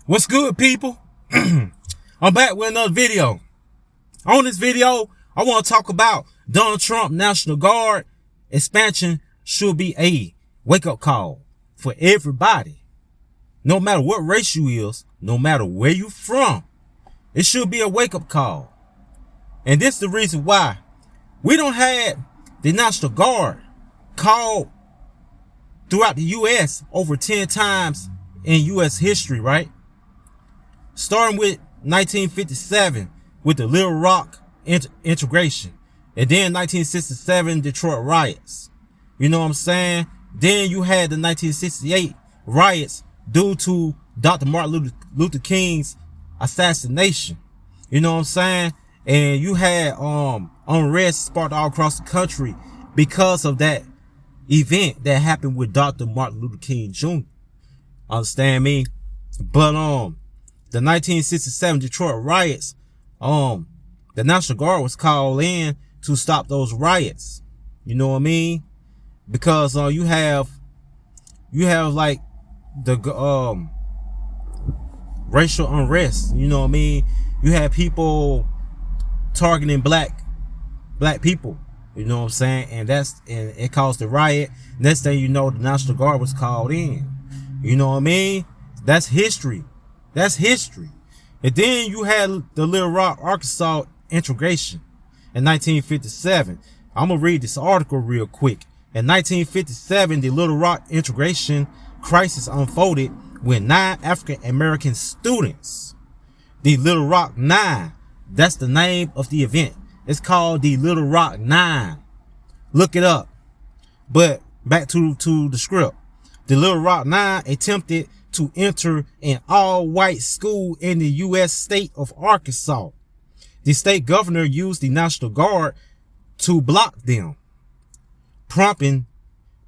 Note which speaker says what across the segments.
Speaker 1: What's good, people? I'm back with another video. On this video, I want to talk about Donald Trump National Guard expansion should be a wake-up call for everybody. No matter what race you is, no matter where you from, it should be a wake-up call. And this is the reason why. We don't have the National Guard called throughout the U.S. over 10 times in U.S. history, right? Starting with 1957 with the Little Rock integration. And then 1967 Detroit riots. You know what I'm saying? Then you had the 1968 riots due to Dr. Martin Luther King's assassination. You know what I'm saying? And you had unrest sparked all across the country because of that event that happened with Dr. Martin Luther King Jr. Understand me? But the 1967 Detroit riots, the National Guard was called in to stop those riots. You know what I mean? Because you have like the racial unrest. You know what I mean? You have people targeting black people. You know what I'm saying? And it caused the riot. Next thing you know, the National Guard was called in. You know what I mean? That's history. That's history. And then you had the Little Rock, Arkansas integration in 1957. I'm going to read this article real quick. In 1957, the Little Rock integration crisis unfolded when 9 African American students, the Little Rock 9, that's the name of the event. It's called the Little Rock 9. Look it up. But back to the script. The Little Rock 9 attempted to enter an all-white school in the U.S. state of Arkansas. The state governor used the National Guard to block them, prompting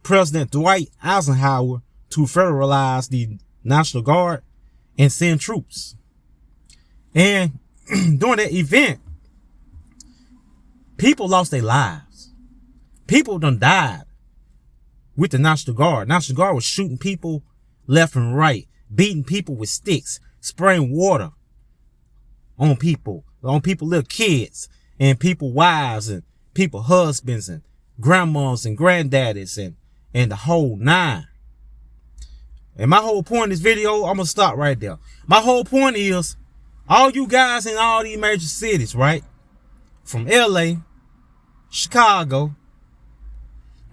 Speaker 1: President Dwight Eisenhower to federalize the National Guard and send troops. And during that event, people lost their lives. People done died with the National Guard. National Guard was shooting people left and right, beating people with sticks, spraying water on people, little kids, and people wives, and people husbands, and grandmas and granddaddies, and the whole nine. And my whole point in this video, I'm gonna stop right there. My whole point is, all you guys in all these major cities, right? From LA, Chicago,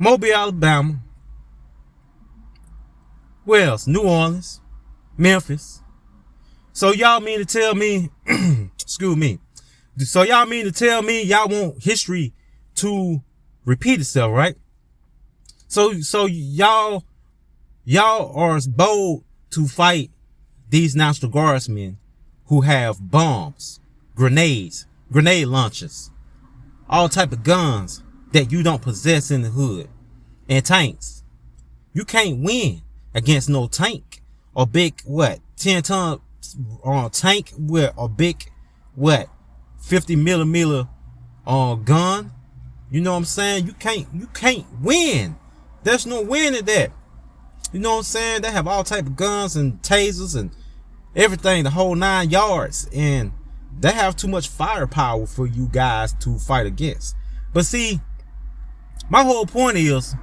Speaker 1: Mobile, Alabama, where else? New Orleans, Memphis. So y'all mean to tell me, excuse me. So y'all mean to tell me y'all want history to repeat itself, right? So y'all are bold to fight these National Guardsmen who have bombs, grenades, grenade launchers, all type of guns that you don't possess in the hood, and tanks. You can't win against no tank or big 10-ton tank with a big 50mm gun. You know what I'm saying? You can't win. There's no win in that. You know what I'm saying? They have all type of guns and tasers and everything, the whole 9 yards, and they have too much firepower for you guys to fight against. But see, my whole point is,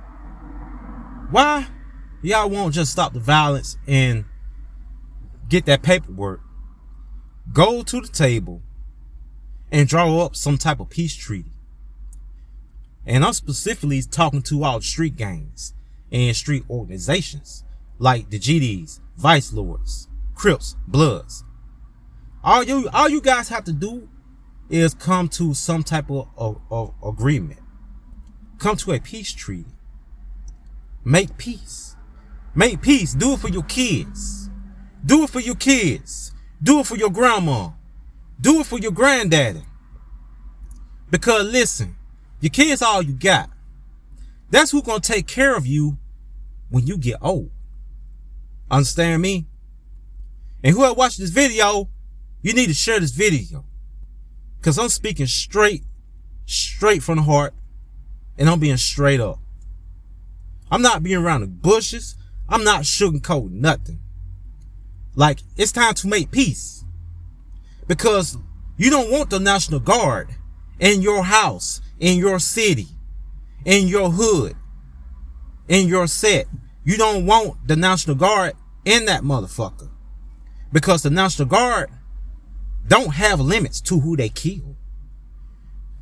Speaker 1: why y'all won't just stop the violence and get that paperwork, go to the table, and draw up some type of peace treaty? And I'm specifically talking to all the street gangs and street organizations like the GDs, Vice Lords, Crips, Bloods. All you guys have to do is come to some type of agreement. Come to a peace treaty. Make peace. Make peace. Do it for your kids. Do it for your kids. Do it for your grandma. Do it for your granddaddy. Because listen, your kids all you got. That's who's gonna take care of you when you get old. Understand me? And whoever watched this video, you need to share this video. Because I'm speaking straight from the heart. And I'm being straight up. I'm not being around the bushes. I'm not sugarcoating nothing. Like, it's time to make peace. Because you don't want the National Guard in your house, in your city, in your hood, in your set. You don't want the National Guard in that motherfucker. Because the National Guard don't have limits to who they kill.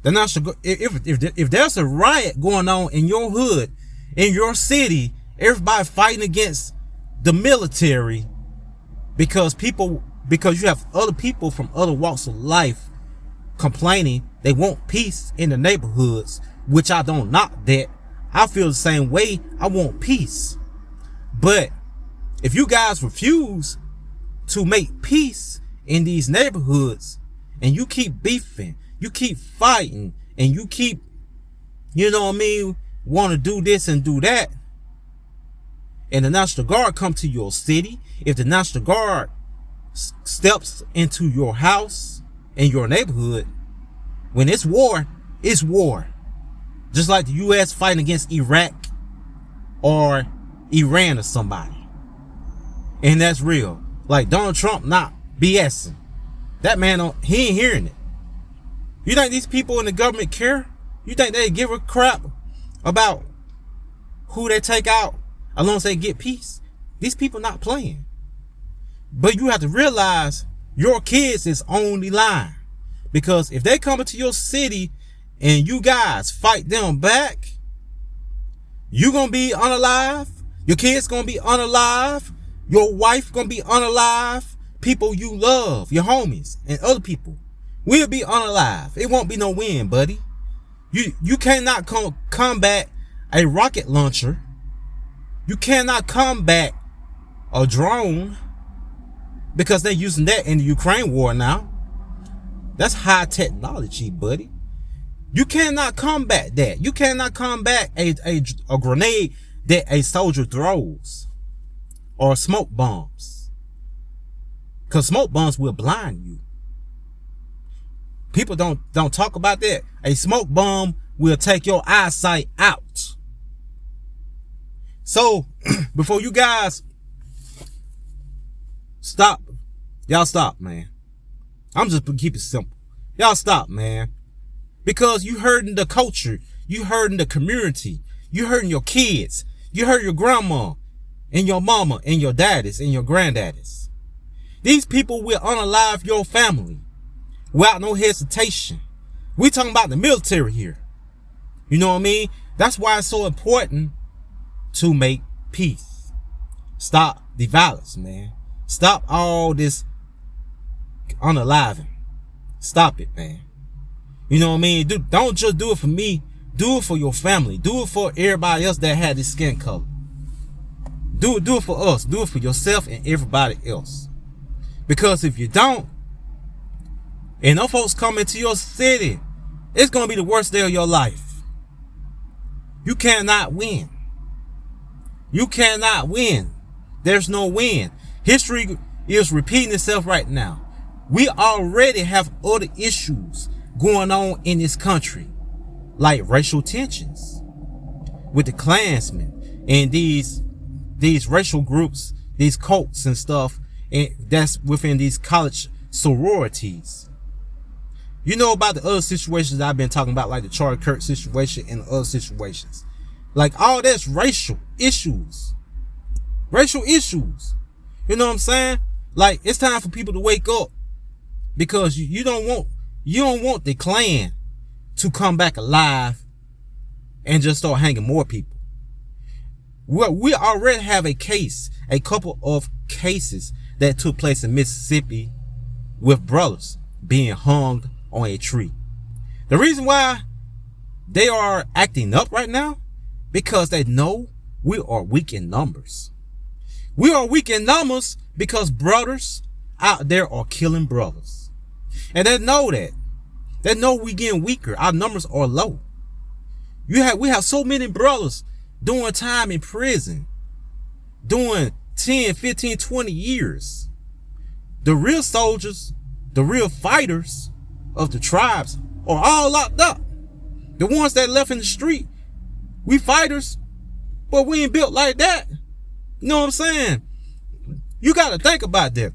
Speaker 1: The National Guard, if there's a riot going on in your hood, in your city, everybody fighting against the military because you have other people from other walks of life complaining they want peace in the neighborhoods, which I don't knock that. I feel the same way. I want peace. But if you guys refuse to make peace in these neighborhoods and you keep beefing, you keep fighting, and you keep, want to do this and do that, and the National Guard come to your city, if the National Guard steps into your house and your neighborhood, when it's war, it's war. Just like the U.S. fighting against Iraq or Iran or somebody. And that's real. Like Donald Trump not BSing. That man, he ain't hearing it. You think these people in the government care? You think they give a crap about who they take out as long as they get peace? These people not playing. But you have to realize your kids is on the line. Because if they come into your city and you guys fight them back, you gonna be unalive. Your kids gonna be unalive. Your wife gonna be unalive. People you love, your homies and other people, will be unalive. It won't be no win, buddy. You cannot combat a rocket launcher. You cannot combat a drone, because they're using that in the Ukraine war now. That's high technology, buddy. You cannot combat that. You cannot combat a grenade that a soldier throws, or smoke bombs, because smoke bombs will blind you. People don't talk about that. A smoke bomb will take your eyesight out. So before you guys stop, y'all stop, man. I'm just gonna keep it simple. Y'all stop, man. Because you hurting the culture, you hurting the community, you hurting your kids, you hurting your grandma and your mama and your daddies and your granddaddies. These people will unalive your family without no hesitation. We talking about the military here. You know what I mean? That's why it's so important to make peace. Stop the violence, man. Stop all this unaliving. Stop it, man. You know what I mean? Don't just do it for me. Do it for your family. Do it for everybody else that had this skin color. Do it for us. Do it for yourself and everybody else. Because if you don't, and those folks come into your city, it's going to be the worst day of your life. You cannot win. You cannot win. There's no win. History is repeating itself right now. We already have other issues going on in this country, like racial tensions with the Klansmen and these racial groups, these cults and stuff, and that's within these college sororities. You know about the other situations I've been talking about, like the Charlie Kirk situation and other situations. Like all that's racial issues. Racial issues. You know what I'm saying? Like, it's time for people to wake up, because you don't want the Klan to come back alive and just start hanging more people. We already have a couple of cases that took place in Mississippi with brothers being hung on a tree. The reason why they are acting up right now, because they know we are weak in numbers. We are weak in numbers because brothers out there are killing brothers. And they know that. They know we getting weaker. Our numbers are low. We have so many brothers doing time in prison, doing 10, 15, 20 years. The real soldiers, the real fighters of the tribes are all locked up. The ones that left in the street, we fighters, but we ain't built like that. You know what I'm saying? You got to think about that.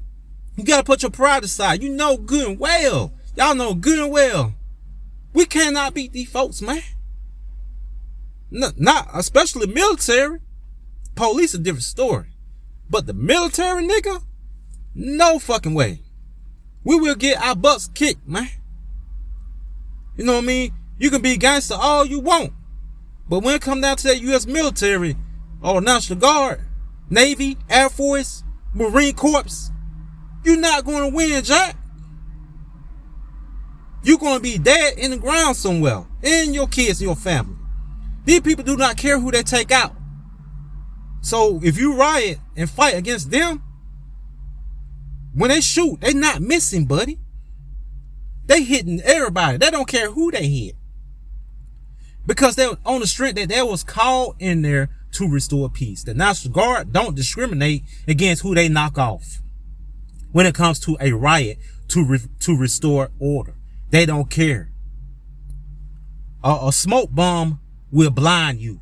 Speaker 1: You got to put your pride aside. You know good and well. Y'all know good and well. We cannot beat these folks, man. Not especially military. Police a different story. But the military, nigga, no fucking way. We will get our butts kicked, man. You know what I mean? You can be gangster all you want. But when it comes down to that U.S. military or National Guard, Navy, Air Force, Marine Corps, you're not going to win, Jack. You're going to be dead in the ground somewhere. And your kids and your family. These people do not care who they take out. So if you riot and fight against them, when they shoot, they not missing, buddy. They hitting everybody. They don't care who they hit. Because they're on the strength that they was called in there to restore peace. The National Guard don't discriminate against who they knock off. When it comes to a riot to restore order. They don't care. A smoke bomb will blind you.